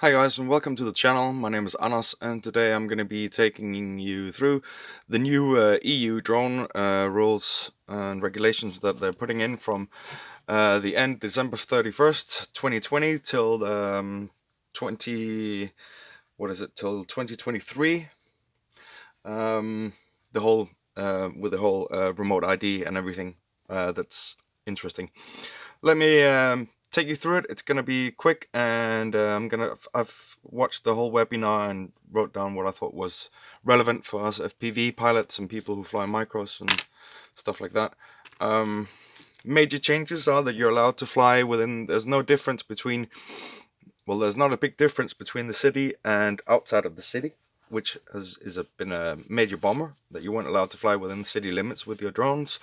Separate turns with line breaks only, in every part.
Hi guys and welcome to the channel. My name is Anas and today I'm going to be taking you through the new EU drone rules and regulations that they're putting in from the end December 31st, 2020 till 20 what is it till 2023. The whole with the whole remote ID and everything that's interesting. Let me take you through it. It's gonna be quick, and I've watched the whole webinar and wrote down what I thought was relevant for us FPV pilots and people who fly micros and stuff like that. Major changes are that you're allowed to fly within. There's no difference between. Well, there's not a big difference between the city and outside of the city, which been a major bummer that you weren't allowed to fly within city limits with your drones,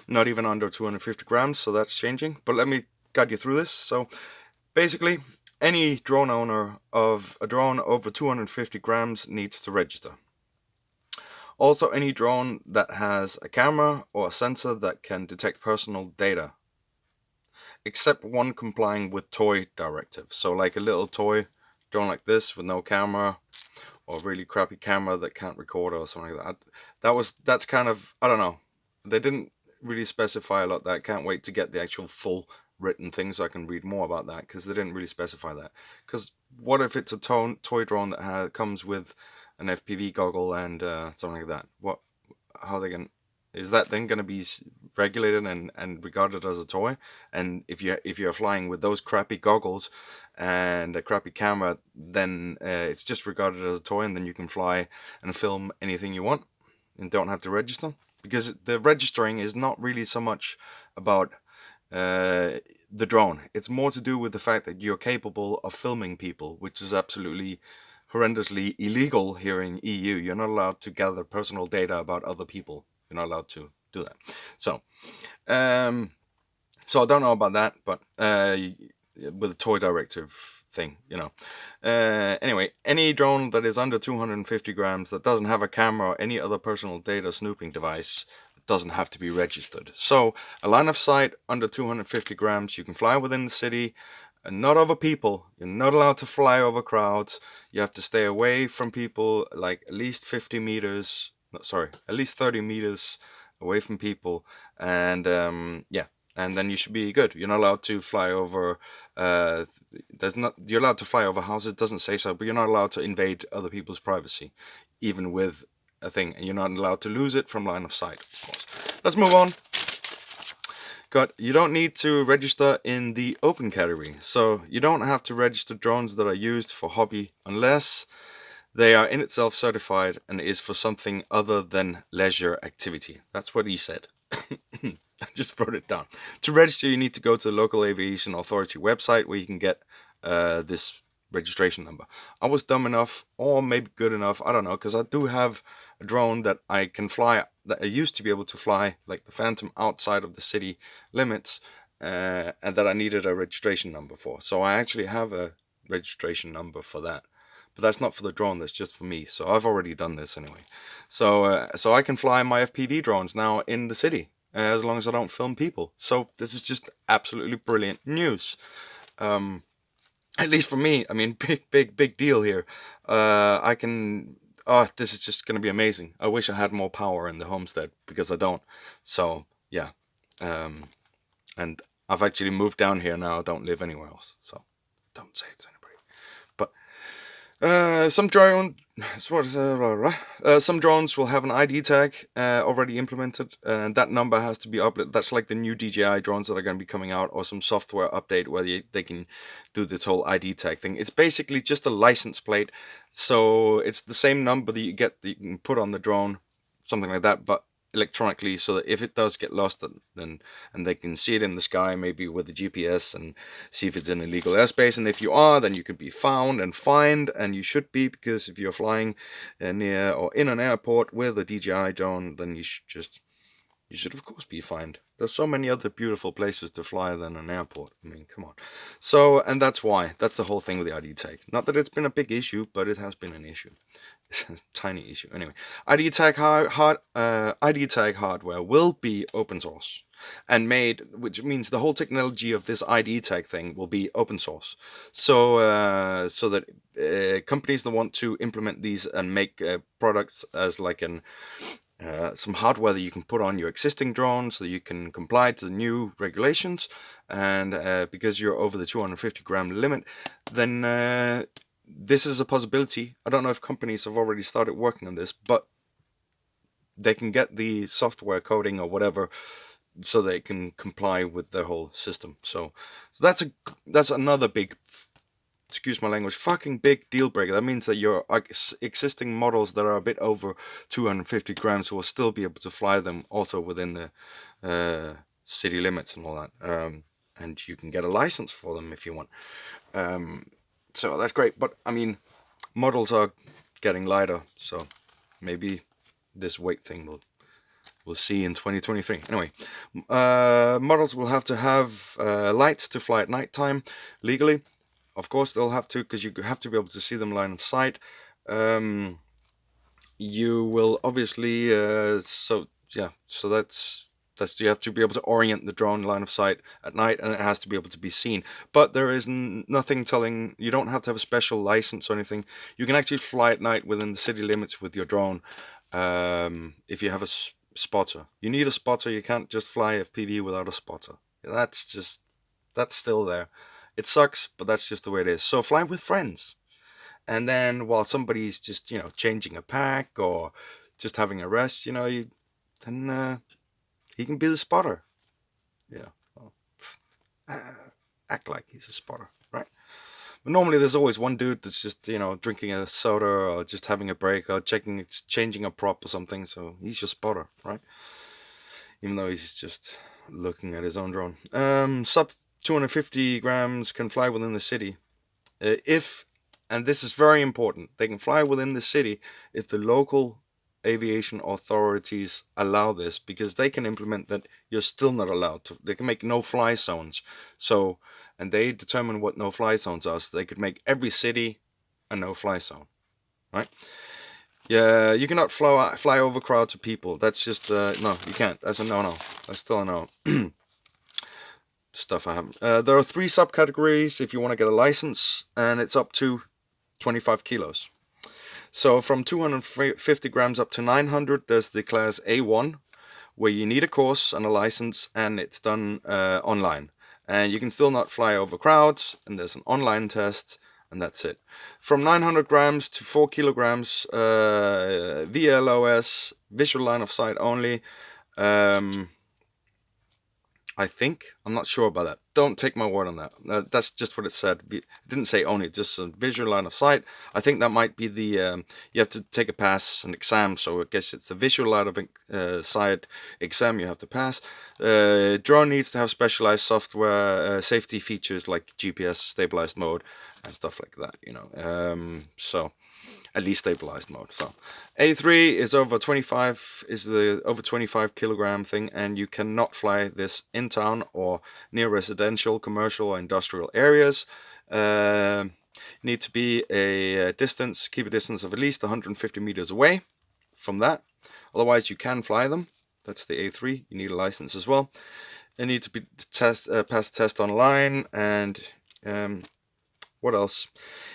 not even under 250 grams. So that's changing. But let me guide you through this. So basically, any drone owner of a drone over 250 grams needs to register. Also, any drone that has a camera or a sensor that can detect personal data, except one complying with toy directive. So like a little toy drone like this with no camera, or really crappy camera that can't record or something like that. That's kind of, I don't know. They didn't really specify a lot that. I can't wait to get the actual full written thing so I can read more about that, because they didn't really specify that. Because what if it's a toy drone that comes with an FPV goggle and something like that? How are they going? Is that then going to be regulated and regarded as a toy? And if you're flying with those crappy goggles and a crappy camera, then it's just regarded as a toy, and then you can fly and film anything you want and don't have to register. Because the registering is not really so much about the drone. It's more to do with the fact that you're capable of filming people, which is absolutely horrendously illegal here in EU. You're not allowed to gather personal data about other people. You're not allowed to do that. So, so I don't know about that, but with the toy directive thing, Anyway, any drone that is under 250 grams that doesn't have a camera or any other personal data snooping device doesn't have to be registered. So a line of sight under 250 grams, you can fly within the city, and not over people. You're not allowed to fly over crowds. You have to stay away from people, like at least 50 meters. No, sorry, at least 30 meters away from people, and yeah, and then you should be good. You're not allowed to fly over. You're allowed to fly over houses. It doesn't say so, but you're not allowed to invade other people's privacy, even with a thing, and you're not allowed to lose it from line of sight, of course. Let's move on. You don't need to register in the open category, so you don't have to register drones that are used for hobby unless they are in itself certified and is for something other than leisure activity. That's what he said. I just wrote it down. To register, you need to go to the local aviation authority website where you can get this registration number. I was dumb enough, or maybe good enough, I don't know, because I do have a drone that I can fly, that I used to be able to fly, like the Phantom, outside of the city limits, and that I needed a registration number for. So I actually have a registration number for that. But that's not for the drone, that's just for me. So I've already done this anyway. So I can fly my FPV drones now in the city, as long as I don't film people. So this is just absolutely brilliant news. At least for me, I mean, big deal here. I can. Oh, this is just gonna be amazing. I wish I had more power in the homestead because I don't. So yeah, and I've actually moved down here now. I don't live anywhere else. So don't say it to anybody. But some some drones will have an ID tag already implemented, and that number has to be uploaded. That's like the new DJI drones that are going to be coming out, or some software update where they can do this whole ID tag thing. It's basically just a license plate, so it's the same number that you can put on the drone, something like that, but electronically, so that if it does get lost, then and they can see it in the sky, maybe with the GPS, and see if it's in illegal airspace. And if you are, then you could be found and fined, and you should be, because if you're flying near or in an airport with a DJI drone, then you should just you should of course be fined. There's so many other beautiful places to fly than an airport. I mean, come on. So, and that's why. That's the whole thing with the ID tag. Not that it's been a big issue, but it has been an issue. It's a tiny issue. Anyway, ID tag hardware will be open source and made, which means the whole technology of this ID tag thing will be open source. So, so that companies that want to implement these and make products as like an some hardware that you can put on your existing drone so that you can comply to the new regulations, and because you're over the 250 gram limit, then this is a possibility. I don't know if companies have already started working on this, but they can get the software coding or whatever so they can comply with their whole system. So that's another big, excuse my language, fucking big deal breaker. That means that your existing models that are a bit over 250 grams will still be able to fly them also within the city limits and all that. And you can get a license for them if you want. So that's great. But I mean, models are getting lighter, so maybe this weight thing we'll see in 2023. Anyway, models will have to have lights to fly at nighttime legally. Of course, they'll have to, because you have to be able to see them line of sight. You will obviously, so that's you have to be able to orient the drone line of sight at night, and it has to be able to be seen. But there is nothing telling, you don't have to have a special license or anything. You can actually fly at night within the city limits with your drone if you have a spotter. You need a spotter. You can't just fly FPV without a spotter. That's still there. It sucks, but that's just the way it is. So fly with friends. And then while somebody's just, changing a pack or just having a rest, then he can be the spotter. Yeah. Well, act like he's a spotter, right? But normally there's always one dude that's just, drinking a soda or just having a break or changing a prop or something. So he's your spotter, right? Even though he's just looking at his own drone. Sub 250 grams can fly within the city. And this is very important, they can fly within the city if the local aviation authorities allow this, because they can implement that you're still not allowed to. They can make no-fly zones. So, and they determine what no-fly zones are. So they could make every city a no-fly zone, right? Yeah, you cannot fly over crowds of people. That's just no, you can't. That's a no-no. That's still a no. Stuff I haven't. There are 3 subcategories if you want to get a license, and it's up to 25 kilos. So from 250 grams up to 900, there's the class A1, where you need a course and a license, and it's done online. And you can still not fly over crowds, and there's an online test, and that's it. From 900 grams to 4 kilograms, VLOS, visual line of sight only. I think. I'm not sure about that. Don't take my word on that. That's just what it said. It didn't say only, just a visual line of sight. I think that might be the, you have to take a pass, an exam, so I guess it's the visual line of sight exam you have to pass. Drone needs to have specialized software, safety features like GPS, stabilized mode, and stuff like that, so at least stabilized mode. So A3 is over 25, is the over 25 kilogram thing, and you cannot fly this in town or near residential, commercial, or industrial areas. Need to be keep a distance of at least 150 meters away from that. Otherwise you can fly them. That's the A3. You need a license as well. They need to be pass the test online, and what else?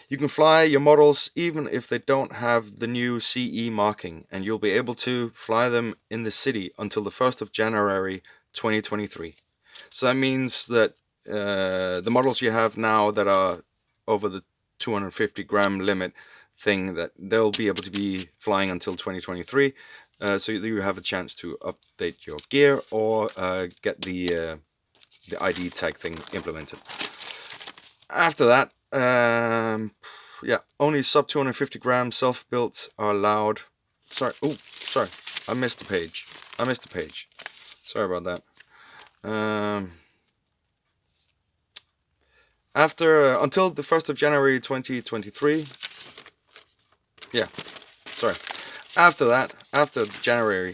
You can fly your models even if they don't have the new CE marking, and you'll be able to fly them in the city until the 1st of January 2023. So that means that the models you have now that are over the 250 gram limit thing, that they'll be able to be flying until 2023. So you have a chance to update your gear or get the ID tag thing implemented. After that, only sub 250 grams self-built are allowed. Sorry, I missed the page. Sorry about that. Until the 1st of January 2023. Yeah, sorry. After that, after January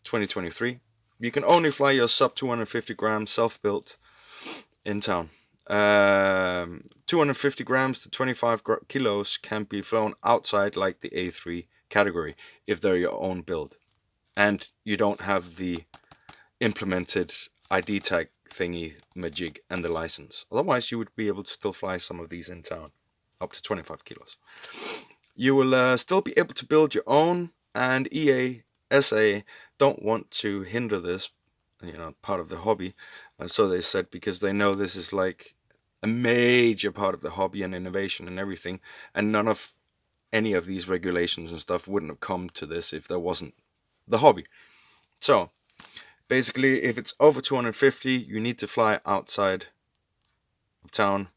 2023, You can only fly your sub 250 grams self-built in town. 250 grams to 25 kilos can be flown outside, like the A3 category, if they're your own build and you don't have the implemented ID tag thingy majig and the license. Otherwise, you would be able to still fly some of these in town up to 25 kilos. You will still be able to build your own, and EASA don't want to hinder this, part of the hobby. So they said, because they know this is like a major part of the hobby and innovation and everything, and none of any of these regulations and stuff wouldn't have come to this if there wasn't the hobby. So basically, if it's over 250, you need to fly outside of town.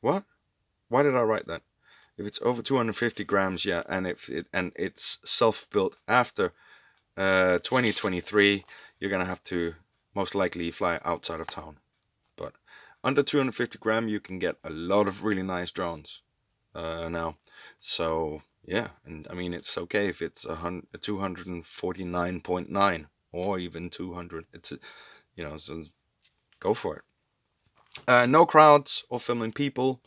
What? Why did I write that? If it's over 250 grams, yeah, and it's self-built after 2023, you're gonna have to most likely fly outside of town. But under 250 gram, you can get a lot of really nice drones now. So yeah, and I mean, it's okay if it's 249.9 or even 200. It's so go for it. No crowds or filming people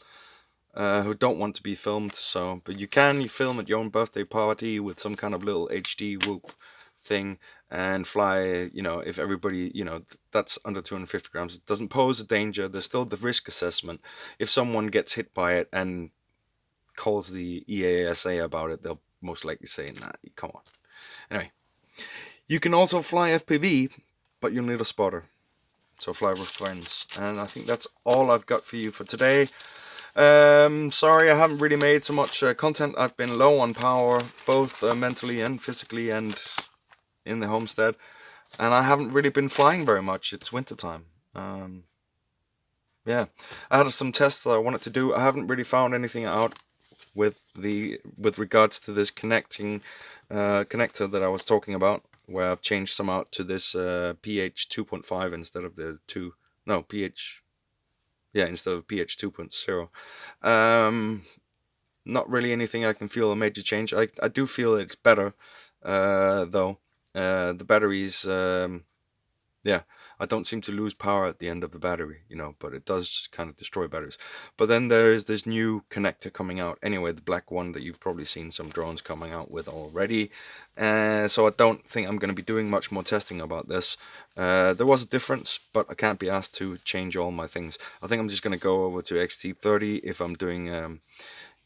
who don't want to be filmed. So, but you film at your own birthday party with some kind of little HD whoop thing and fly. If everybody, that's under 250 grams, it doesn't pose a danger. There's still the risk assessment. If someone gets hit by it and calls the EASA about it, they'll most likely say, "Nah, come on." Anyway, you can also fly FPV, but you'll need a spotter. So fly with friends. And I think that's all I've got for you for today. Sorry I haven't really made so much content. I've been low on power, both mentally and physically, and in the homestead. And I haven't really been flying very much. It's wintertime. Yeah, I had some tests that I wanted to do. I haven't really found anything out with regards to this connector that I was talking about, where I've changed some out to this pH 2.5 instead of the instead of pH 2.0. Not really anything I can feel a major change. I do feel it's better, though. The batteries, I don't seem to lose power at the end of the battery, but it does kind of destroy batteries. But then there is this new connector coming out anyway, the black one that you've probably seen some drones coming out with already. So I don't think I'm going to be doing much more testing about this. There was a difference, but I can't be asked to change all my things. I think I'm just going to go over to XT30 if I'm doing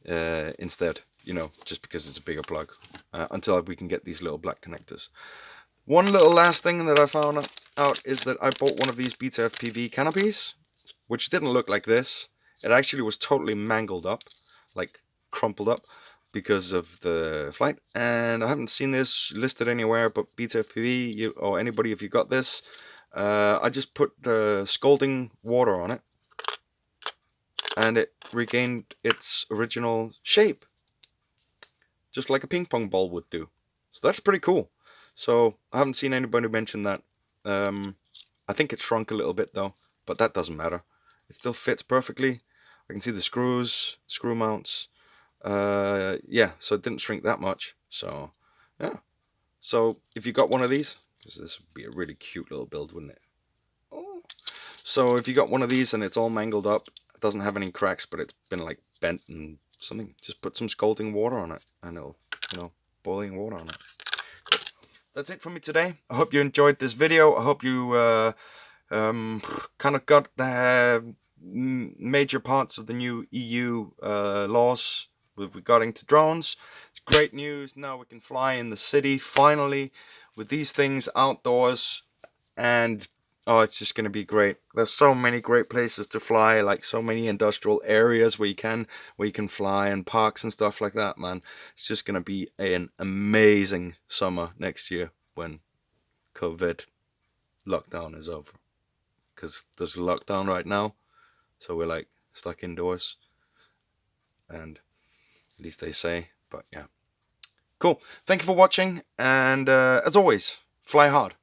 instead, just because it's a bigger plug, until we can get these little black connectors. One little last thing that I found out is that I bought one of these BETAFPV canopies, which didn't look like this. It actually was totally mangled up, like crumpled up, because of the flight. And I haven't seen this listed anywhere, but BETAFPV, or anybody, if you got this, I just put scalding water on it, and it regained its original shape, just like a ping pong ball would do. So that's pretty cool. So I haven't seen anybody mention that. I think it shrunk a little bit though, but that doesn't matter. It still fits perfectly. I can see the screw mounts. Yeah, so it didn't shrink that much. So yeah. So if you got one of these, because this would be a really cute little build, wouldn't it? Oh. So if you got one of these and it's all mangled up, it doesn't have any cracks, but it's been like bent and something, just put some scalding water on it, and it'll, boiling water on it. That's it for me today. I hope you enjoyed this video. I hope you kind of got the major parts of the new EU laws with regarding to drones. It's great news. Now we can fly in the city finally with these things outdoors, and oh, it's just going to be great. There's so many great places to fly, like so many industrial areas where you can fly, and parks and stuff like that, man. It's just going to be an amazing summer next year when COVID lockdown is over. Because there's a lockdown right now, so we're like stuck indoors. And at least they say, but yeah. Cool. Thank you for watching, and as always, fly hard.